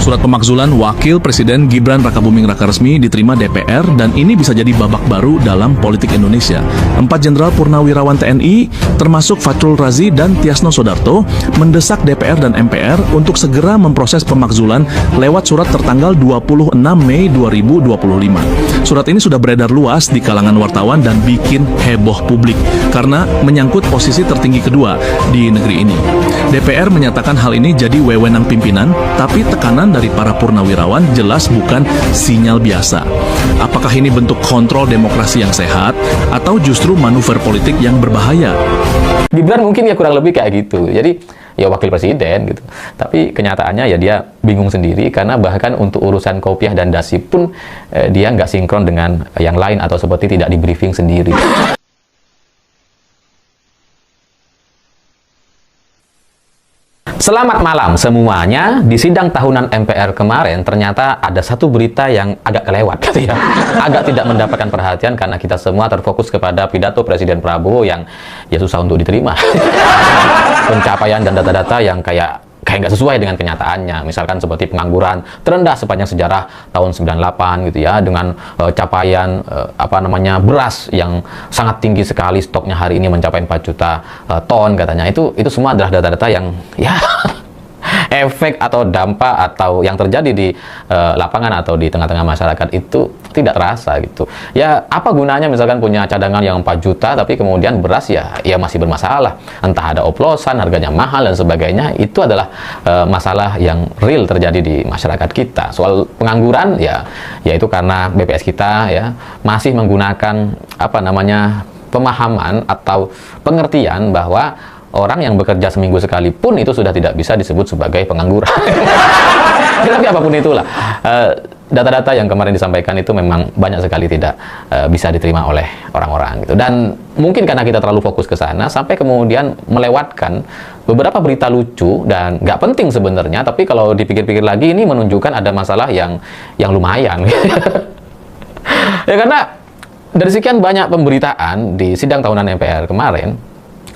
Surat pemakzulan Wakil Presiden Gibran Rakabuming Rakaresmi diterima DPR dan ini bisa jadi babak baru dalam politik Indonesia. 4 Jenderal Purnawirawan TNI, termasuk Fahrul Razi dan Tiasno Soedarto, mendesak DPR dan MPR untuk segera memproses pemakzulan lewat surat tertanggal 26 Mei 2025. Surat ini sudah beredar luas di kalangan wartawan dan bikin heboh publik karena menyangkut posisi tertinggi kedua di negeri ini. DPR menyatakan hal ini jadi wewenang pimpinan, tapi tekanan dari para purnawirawan jelas bukan sinyal biasa. Apakah ini bentuk kontrol demokrasi yang sehat atau justru manuver politik yang berbahaya? Gibran mungkin ya kurang lebih kayak gitu. Jadi ya wakil presiden gitu. Tapi kenyataannya ya dia bingung sendiri karena bahkan untuk urusan kopiah dan dasi pun dia nggak sinkron dengan yang lain atau seperti tidak di briefing sendiri. Selamat malam semuanya. Di sidang tahunan MPR kemarin ternyata ada satu berita yang agak kelewat gitu ya. Agak tidak mendapatkan perhatian karena kita semua terfokus kepada pidato Presiden Prabowo yang ya susah untuk diterima. Pencapaian dan data-data yang kayak nggak sesuai dengan kenyataannya. Misalkan seperti pengangguran terendah sepanjang sejarah tahun 98 gitu ya, dengan capaian beras yang sangat tinggi sekali, stoknya hari ini mencapai 4 juta ton katanya. Itu semua adalah data-data yang ya efek atau dampak atau yang terjadi di lapangan atau di tengah-tengah masyarakat itu tidak terasa gitu. Ya apa gunanya misalkan punya cadangan yang 4 juta tapi kemudian beras ya masih bermasalah. Entah ada oplosan, harganya mahal dan sebagainya. Itu adalah masalah yang real terjadi di masyarakat kita. Soal pengangguran ya itu karena BPS kita ya masih menggunakan pemahaman atau pengertian bahwa orang yang bekerja seminggu sekali pun itu sudah tidak bisa disebut sebagai pengangguran. Tapi apapun itulah, data-data yang kemarin disampaikan itu memang banyak sekali tidak bisa diterima oleh orang-orang gitu. Dan mungkin karena kita terlalu fokus ke sana sampai kemudian melewatkan beberapa berita lucu dan nggak penting sebenarnya, tapi kalau dipikir-pikir lagi ini menunjukkan ada masalah yang lumayan. Ya karena dari sekian banyak pemberitaan di sidang tahunan MPR kemarin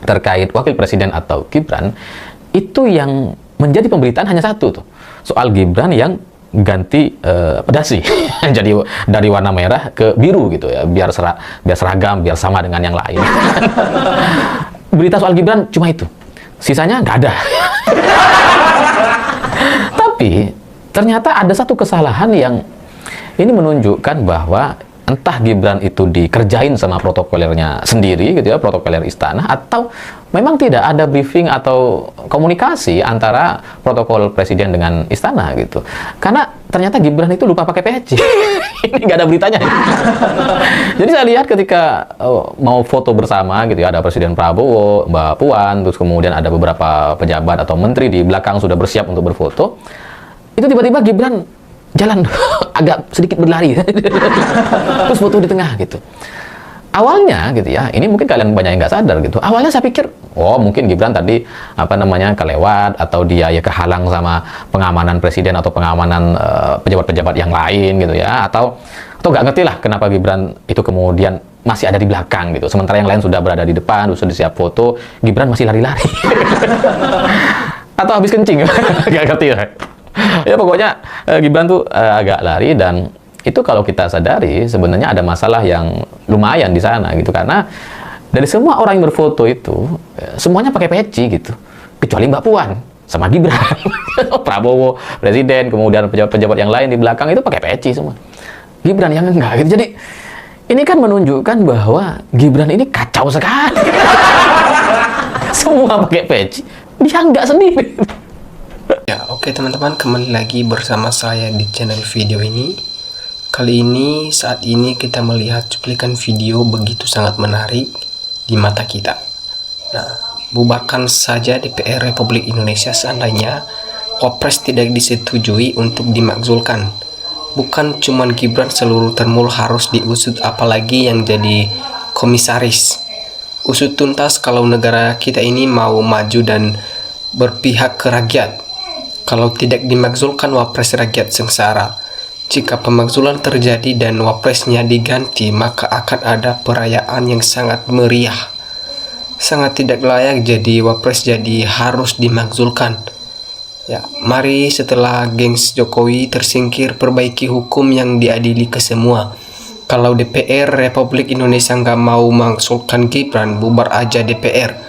terkait wakil presiden atau Gibran, itu yang menjadi pemberitaan hanya satu tuh, soal Gibran yang ganti dasi jadi dari warna merah ke biru gitu ya, biar seragam, biar sama dengan yang lain. Berita soal Gibran cuma itu, sisanya nggak ada. Tapi ternyata ada satu kesalahan yang ini menunjukkan bahwa entah Gibran itu dikerjain sama protokolernya sendiri gitu ya, protokoler istana, atau memang tidak ada briefing atau komunikasi antara protokol presiden dengan istana gitu. Karena ternyata Gibran itu lupa pakai peci. Ini nggak ada beritanya. Jadi saya lihat ketika mau foto bersama gitu ya, ada Presiden Prabowo, Mbak Puan, terus kemudian ada beberapa pejabat atau menteri di belakang sudah bersiap untuk berfoto. Itu tiba-tiba Gibran jalan agak sedikit berlari terus foto di tengah gitu. Awalnya gitu ya, ini mungkin kalian banyak yang nggak sadar gitu, awalnya saya pikir mungkin Gibran tadi kelewat atau dia ya kehalang sama pengamanan presiden atau pengamanan pejabat-pejabat yang lain gitu ya, atau nggak ngerti lah kenapa Gibran itu kemudian masih ada di belakang gitu, sementara yang lain sudah berada di depan, sudah siap foto, Gibran masih lari-lari. Atau habis kencing. Nggak ngerti ya. Ya pokoknya Gibran tuh agak lari, dan itu kalau kita sadari sebenarnya ada masalah yang lumayan di sana gitu, karena dari semua orang yang berfoto itu semuanya pakai peci gitu, kecuali Mbak Puan sama Gibran. Prabowo, presiden, kemudian pejabat-pejabat yang lain di belakang itu pakai peci semua, Gibran yang enggak gitu. Jadi ini kan menunjukkan bahwa Gibran ini kacau sekali. Semua pakai peci, dia enggak sendiri. Ya, oke teman-teman, kembali lagi bersama saya di channel video ini. Kali ini, saat ini kita melihat cuplikan video begitu sangat menarik di mata kita. Nah, bubarkan saja DPR Republik Indonesia seandainya Wapres tidak disetujui untuk dimakzulkan. Bukan cuman Gibran, seluruh termul harus diusut, apalagi yang jadi komisaris. Usut tuntas kalau negara kita ini mau maju dan berpihak ke rakyat. Kalau tidak dimakzulkan, Wapres rakyat sengsara. Jika pemakzulan terjadi dan Wapresnya diganti, maka akan ada perayaan yang sangat meriah. Sangat tidak layak jadi Wapres, jadi harus dimakzulkan. Ya, mari setelah gengs Jokowi tersingkir, perbaiki hukum yang diadili ke semua. Kalau DPR Republik Indonesia nggak mau mengusulkan Gibran, bubar aja DPR.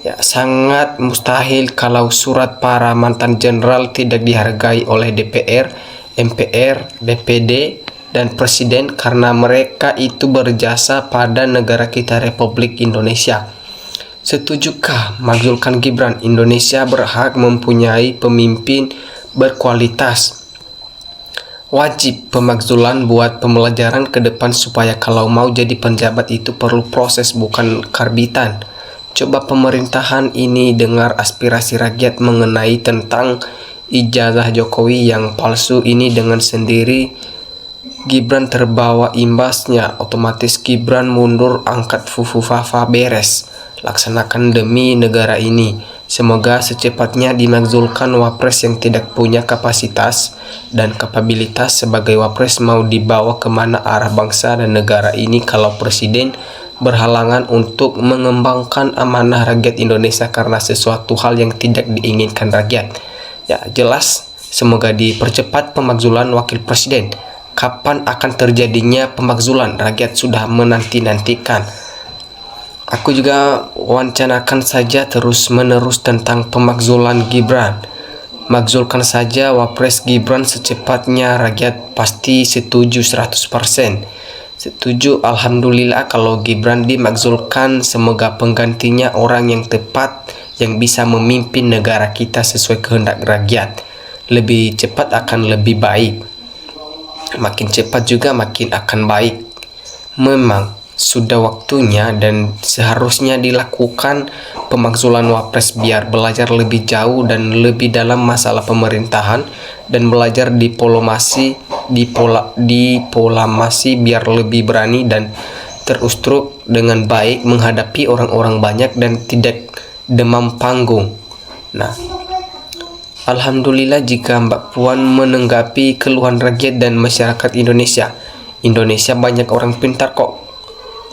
Ya, sangat mustahil kalau surat para mantan jenderal tidak dihargai oleh DPR, MPR, DPD, dan Presiden karena mereka itu berjasa pada negara kita Republik Indonesia. Setujukah makzulkan Gibran? Indonesia berhak mempunyai pemimpin berkualitas. Wajib pemakzulan buat pembelajaran ke depan supaya kalau mau jadi penjabat itu perlu proses bukan karbitan. Coba pemerintahan ini dengar aspirasi rakyat mengenai tentang ijazah Jokowi yang palsu ini dengan sendiri Gibran terbawa imbasnya, otomatis Gibran mundur, angkat Fufu Fafa, beres. Laksanakan demi negara ini. Semoga secepatnya dimakzulkan wapres yang tidak punya kapasitas dan kapabilitas sebagai wapres. Mau dibawa kemana arah bangsa dan negara ini kalau presiden berhalangan untuk mengembangkan amanah rakyat Indonesia karena sesuatu hal yang tidak diinginkan rakyat. Ya jelas, semoga dipercepat pemakzulan wakil presiden. Kapan akan terjadinya pemakzulan? Rakyat sudah menanti-nantikan. Aku juga wancanakan saja terus-menerus tentang pemakzulan Gibran. Makzulkan saja wapres Gibran secepatnya, rakyat pasti setuju 100%. Setuju, alhamdulillah kalau Gibran dimakzulkan. Semoga penggantinya orang yang tepat yang bisa memimpin negara kita sesuai kehendak rakyat. Lebih cepat akan lebih baik. Makin cepat juga makin akan baik. Memang sudah waktunya dan seharusnya dilakukan pemakzulan wapres biar belajar lebih jauh dan lebih dalam masalah pemerintahan dan belajar diplomasi biar lebih berani dan terstruktur dengan baik menghadapi orang-orang banyak dan tidak demam panggung. Nah, alhamdulillah jika Mbak Puan menanggapi keluhan rakyat dan masyarakat Indonesia. Indonesia banyak orang pintar kok.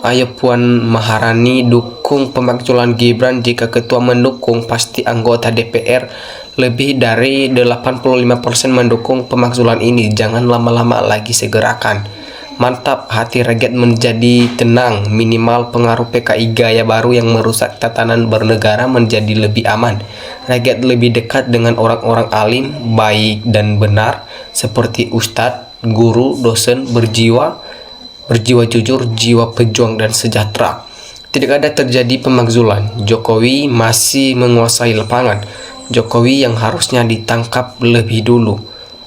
Ayo Puan Maharani dukung pemakzulan Gibran. Jika ketua mendukung, pasti anggota DPR lebih dari 85% mendukung pemakzulan ini. Jangan lama-lama lagi, segerakan. Mantap, hati rakyat menjadi tenang. Minimal pengaruh PKI gaya baru yang merusak tatanan bernegara menjadi lebih aman. Rakyat lebih dekat dengan orang-orang alim, baik dan benar, seperti ustadz, guru, dosen, berjiwa jujur, jiwa pejuang dan sejahtera. Tidak ada terjadi pemakzulan. Jokowi masih menguasai lapangan. Jokowi yang harusnya ditangkap lebih dulu.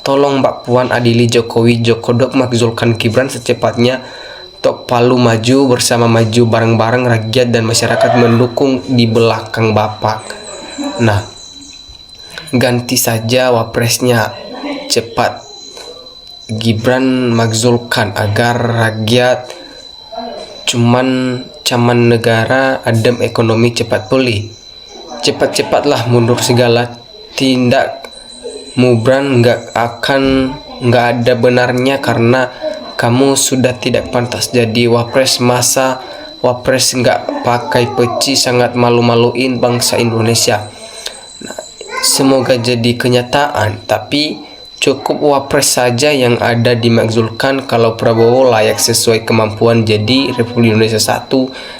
Tolong Mbak Puan adili Jokowi. Jokodok makzulkan Gibran secepatnya. Tok Palu maju bersama, maju bareng-bareng, rakyat dan masyarakat mendukung di belakang Bapak. Nah, ganti saja wapresnya cepat. Gibran makzulkan agar rakyat caman negara, adem ekonomi cepat pulih. Cepat-cepatlah mundur segala tindak. Mubran nggak ada benarnya karena kamu sudah tidak pantas jadi wapres. Masa wapres nggak pakai peci, sangat malu-maluin bangsa Indonesia. Nah, semoga jadi kenyataan, tapi cukup wapres saja yang ada dimakzulkan. Kalau Prabowo layak sesuai kemampuan jadi Republik Indonesia 1,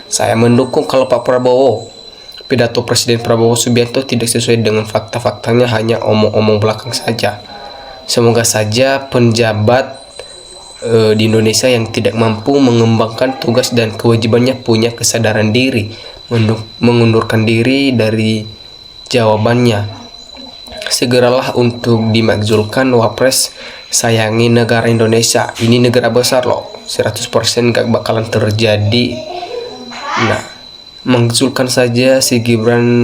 saya mendukung. Kalau Pak Prabowo, pidato Presiden Prabowo Subianto tidak sesuai dengan fakta-faktanya, hanya omong-omong belakang saja. Semoga saja penjabat di Indonesia yang tidak mampu mengembangkan tugas dan kewajibannya punya kesadaran diri, mengundurkan diri dari jawabannya. Segeralah untuk dimakzulkan wapres. Sayangi negara Indonesia, ini negara besar loh, 100% gak bakalan terjadi. Nah, makzulkan saja si Gibran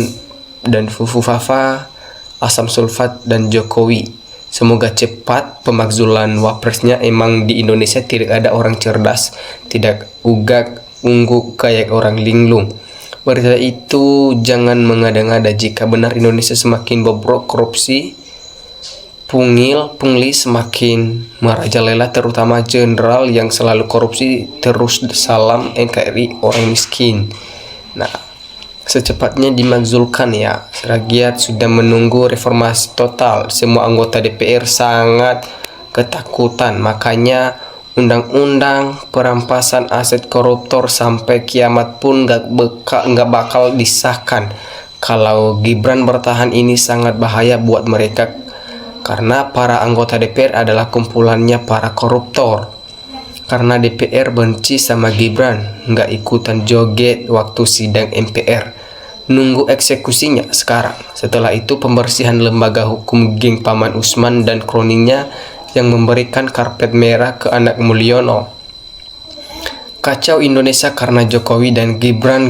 dan Fufu Fafa, asam sulfat dan Jokowi. Semoga cepat pemakzulan wapresnya. Emang di Indonesia tidak ada orang cerdas, tidak ungguk kayak orang linglung. Berita itu jangan mengada-ngada. Jika benar Indonesia semakin bobrok, korupsi, pungli semakin merajalela, terutama jenderal yang selalu korupsi terus. Salam NKRI orang miskin. Nah, secepatnya dimakzulkan ya. Rakyat sudah menunggu reformasi total. Semua anggota DPR sangat ketakutan. Makanya undang-undang perampasan aset koruptor sampai kiamat pun nggak bakal disahkan. Kalau Gibran bertahan ini sangat bahaya buat mereka, karena para anggota DPR adalah kumpulannya para koruptor. Karena DPR benci sama Gibran, nggak ikutan joget waktu sidang MPR. Nunggu eksekusinya sekarang. Setelah itu pembersihan lembaga hukum geng Paman Usman dan kroninya yang memberikan karpet merah ke anak Mulyono. Kacau Indonesia karena Jokowi dan Gibran.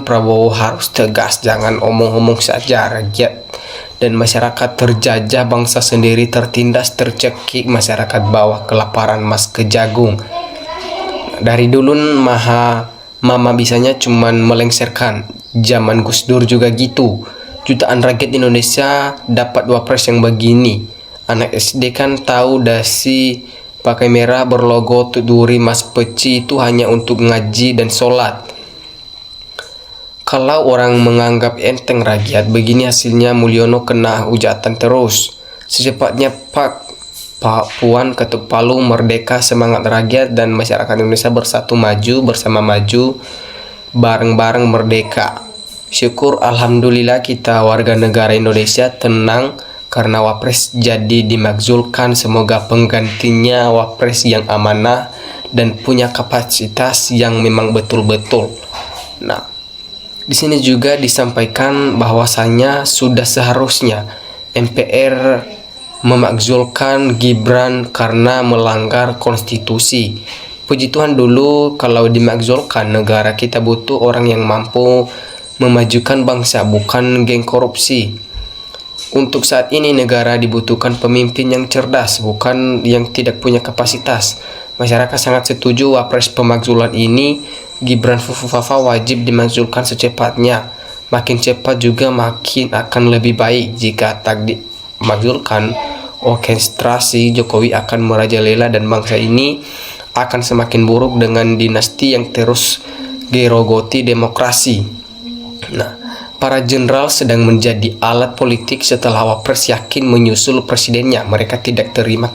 Prabowo harus tegas, jangan omong-omong saja. Rakyat dan masyarakat terjajah, bangsa sendiri tertindas, tercekik, masyarakat bawah kelaparan mas kejagung. Dari dulu mama bisanya cuman melengsarkan. Zaman Gus Dur juga gitu. Jutaan rakyat Indonesia dapat wapres yang begini. Anak SD kan tahu dasi pakai merah berlogo Tuduri Mas Peci itu hanya untuk ngaji dan sholat. Kalau orang menganggap enteng rakyat, begini hasilnya. Mulyono kena hujatan terus. Secepatnya Pak Puan ketuk palu, merdeka, semangat rakyat dan masyarakat Indonesia bersatu maju, bersama maju, bareng-bareng merdeka. Syukur alhamdulillah kita warga negara Indonesia tenang karena wapres jadi dimakzulkan. Semoga penggantinya wapres yang amanah dan punya kapasitas yang memang betul-betul. Nah, di sini juga disampaikan bahwasanya sudah seharusnya MPR memakzulkan Gibran karena melanggar konstitusi. Puji Tuhan dulu kalau dimakzulkan, negara kita butuh orang yang mampu memajukan bangsa, bukan geng korupsi. Untuk saat ini negara dibutuhkan pemimpin yang cerdas, bukan yang tidak punya kapasitas. Masyarakat sangat setuju wapres pemakzulan ini. Gibran Fufufafa wajib dimakzulkan secepatnya. Makin cepat juga makin akan lebih baik. Jika tak dimakzulkan, orkestrasi Jokowi akan merajalela dan bangsa ini akan semakin buruk dengan dinasti yang terus gerogoti demokrasi. Nah, para jenderal sedang menjadi alat politik setelah wapres yakin menyusul presidennya. Mereka tidak terima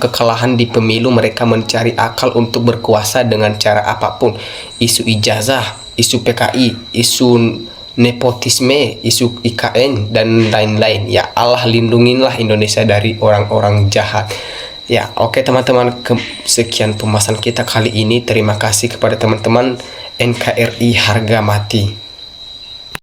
kekalahan di pemilu. Mereka mencari akal untuk berkuasa dengan cara apapun. Isu ijazah, isu PKI, isu nepotisme, isu IKN, dan lain-lain. Ya Allah, lindungilah Indonesia dari orang-orang jahat. Ya, oke teman-teman, sekian pembahasan kita kali ini. Terima kasih kepada teman-teman NKRI harga mati.